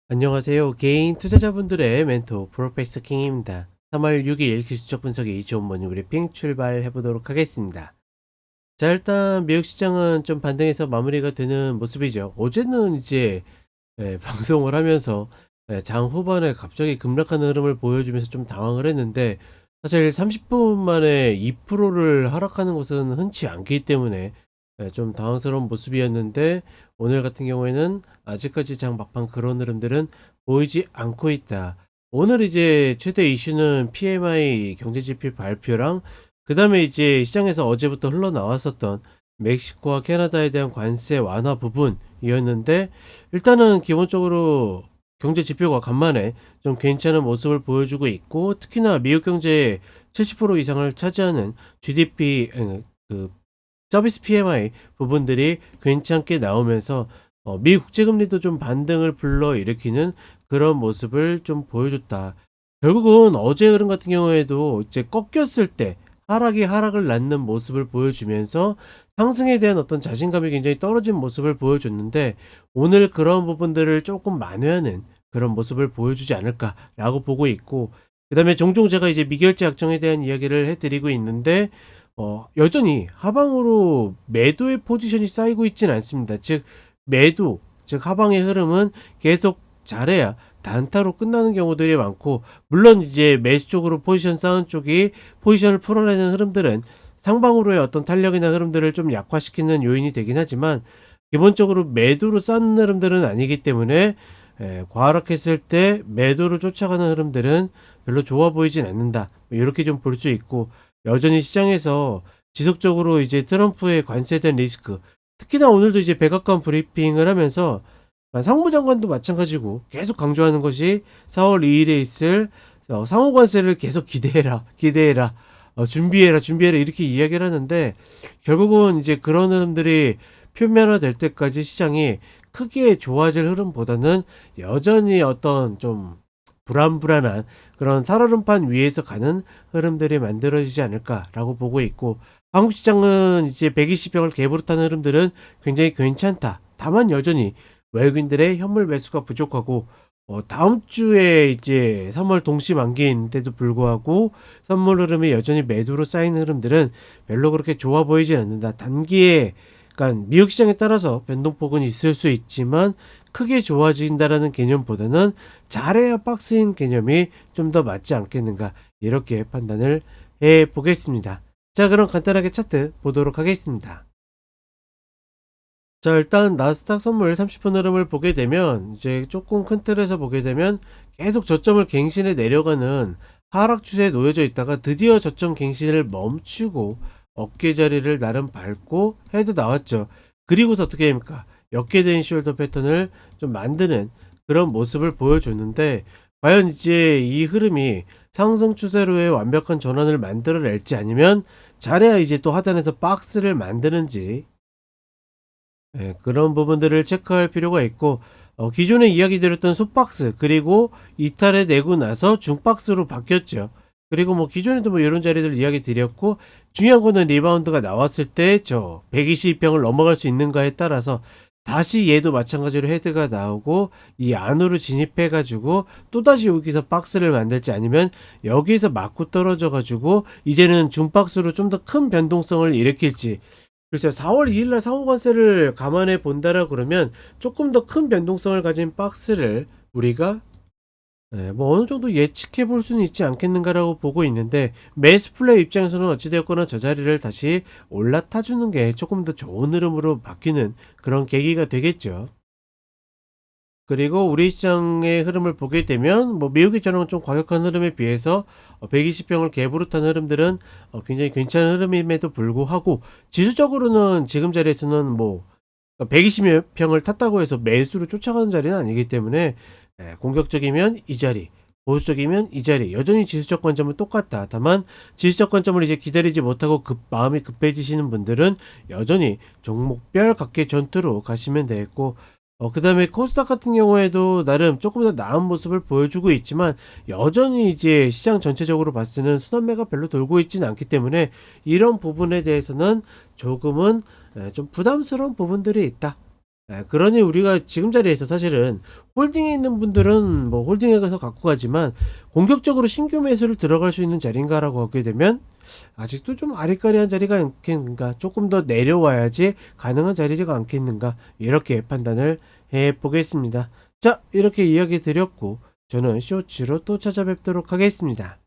안녕하세요. 개인 투자자분들의 멘토 프로페서 킹입니다. 3월 6일 기술적 분석이 좋은 모닝 브리핑 출발해 보도록 하겠습니다. 자, 일단 미국 시장은 좀 반등해서 마무리가 되는 모습이죠. 어제는 이제 방송을 하면서 장 후반에 갑자기 급락하는 흐름을 보여주면서 좀 당황을 했는데, 사실 30분 만에 2%를 하락하는 것은 흔치 않기 때문에 좀 당황스러운 모습이었는데, 오늘 같은 경우에는 아직까지 장 막판 그런 흐름들은 보이지 않고 있다. 오늘 이제 최대 이슈는 PMI 경제지표 발표랑, 그 다음에 이제 시장에서 어제부터 흘러나왔었던 멕시코와 캐나다에 대한 관세 완화 부분이었는데, 일단은 기본적으로 경제 지표가 간만에 좀 괜찮은 모습을 보여주고 있고, 특히나 미국 경제의 70% 이상을 차지하는 GDP, 그 서비스 PMI 부분들이 괜찮게 나오면서 미 국제금리도 좀 반등을 불러일으키는 그런 모습을 좀 보여줬다. 결국은 어제 흐름 같은 경우에도 이제 꺾였을 때 하락이 하락을 낳는 모습을 보여주면서 상승에 대한 어떤 자신감이 굉장히 떨어진 모습을 보여줬는데, 오늘 그런 부분들을 조금 만회하는 그런 모습을 보여주지 않을까라고 보고 있고, 그 다음에 종종 제가 이제 미결제 약정에 대한 이야기를 해드리고 있는데, 여전히 하방으로 매도의 포지션이 쌓이고 있지는 않습니다. 즉 매도, 즉 하방의 흐름은 계속 잘해야 단타로 끝나는 경우들이 많고, 물론 이제 매수 쪽으로 포지션 쌓은 쪽이 포지션을 풀어내는 흐름들은 상방으로의 어떤 탄력이나 흐름들을 좀 약화시키는 요인이 되긴 하지만, 기본적으로 매도로 쌓는 흐름들은 아니기 때문에 과하락했을 때 매도를 쫓아가는 흐름들은 별로 좋아 보이진 않는다, 이렇게 좀 볼 수 있고, 여전히 시장에서 지속적으로 이제 트럼프의 관세에 대한 리스크, 특히나 오늘도 이제 백악관 브리핑을 하면서 상무장관도 마찬가지고 계속 강조하는 것이 4월 2일에 있을 상호 관세를 계속 기대해라, 준비해라 이렇게 이야기를 하는데, 결국은 이제 그런 흐름들이 표면화될 때까지 시장이 크게 좋아질 흐름보다는 여전히 어떤 좀 불안불안한 그런 살얼음판 위에서 가는 흐름들이 만들어지지 않을까라고 보고 있고, 한국 시장은 이제 120병을 갭으로 타는 흐름들은 굉장히 괜찮다. 다만 여전히 외국인들의 현물 매수가 부족하고, 다음 주에 이제 3월 동시 만기인데도 불구하고 선물 흐름이 여전히 매도로 쌓이는 흐름들은 별로 그렇게 좋아 보이진 않는다. 단기에, 그러니까 미국 시장에 따라서 변동폭은 있을 수 있지만 크게 좋아진다라는 개념보다는 잘해야 박스인 개념이 좀 더 맞지 않겠는가, 이렇게 판단을 해 보겠습니다. 자, 그럼 간단하게 차트 보도록 하겠습니다. 자, 일단 나스닥 선물 30분 흐름을 보게 되면, 이제 조금 큰 틀에서 보게 되면 계속 저점을 갱신해 내려가는 하락 추세에 놓여져 있다가 드디어 저점 갱신을 멈추고 어깨 자리를 나름 밟고 헤드 나왔죠. 그리고서 어떻게 됩니까? 역계된 숄더 패턴을 좀 만드는 그런 모습을 보여줬는데, 과연 이제 이 흐름이 상승 추세로의 완벽한 전환을 만들어낼지, 아니면 잘해야 이제 또 하단에서 박스를 만드는지, 그런 부분들을 체크할 필요가 있고, 기존에 이야기 드렸던 숏박스, 그리고 이탈해 내고 나서 중박스로 바뀌었죠. 그리고 뭐 기존에도 뭐 이런 자리들 이야기 드렸고, 중요한 거는 리바운드가 나왔을 때 저 120평을 넘어갈 수 있는가에 따라서 다시 얘도 마찬가지로 헤드가 나오고 이 안으로 진입해 가지고 또다시 여기서 박스를 만들지, 아니면 여기서 맞고 떨어져 가지고 이제는 중박스로 좀 더 큰 변동성을 일으킬지. 글쎄요, 4월 2일날 상호관세를 감안해 본다라 그러면 조금 더 큰 변동성을 가진 박스를 우리가 뭐 어느 정도 예측해 볼 수는 있지 않겠는가라고 보고 있는데, 매수 플레이 입장에서는 어찌되었거나 저 자리를 다시 올라타 주는 게 조금 더 좋은 흐름으로 바뀌는 그런 계기가 되겠죠. 그리고 우리 시장의 흐름을 보게 되면, 뭐 미국이 저런 좀 과격한 흐름에 비해서 120평을 갭으로 탄 흐름들은 굉장히 괜찮은 흐름임에도 불구하고, 지수적으로는 지금 자리에서는 뭐 120평을 탔다고 해서 매수를 쫓아가는 자리는 아니기 때문에, 공격적이면 이 자리, 보수적이면 이 자리, 여전히 지수적 관점은 똑같다. 다만 지수적 관점을 이제 기다리지 못하고 마음이 급해지시는 분들은 여전히 종목별 각계 전투로 가시면 되겠고, 그 다음에 코스닥 같은 경우에도 나름 조금 더 나은 모습을 보여주고 있지만, 여전히 이제 시장 전체적으로 봤을 때는 순환매가 별로 돌고 있지는 않기 때문에, 이런 부분에 대해서는 조금은 좀 부담스러운 부분들이 있다. 그러니 우리가 지금 자리에서 사실은 홀딩에 있는 분들은 뭐 홀딩에 가서 갖고 가지만 공격적으로 신규 매수를 들어갈 수 있는 자리인가라고 하게 되면 아직도 좀 아리까리한 자리가 않겠는가, 조금 더 내려와야지 가능한 자리가 않겠는가, 이렇게 판단을 해 보겠습니다. 자, 이렇게 이야기 드렸고 저는 쇼츠로 또 찾아뵙도록 하겠습니다.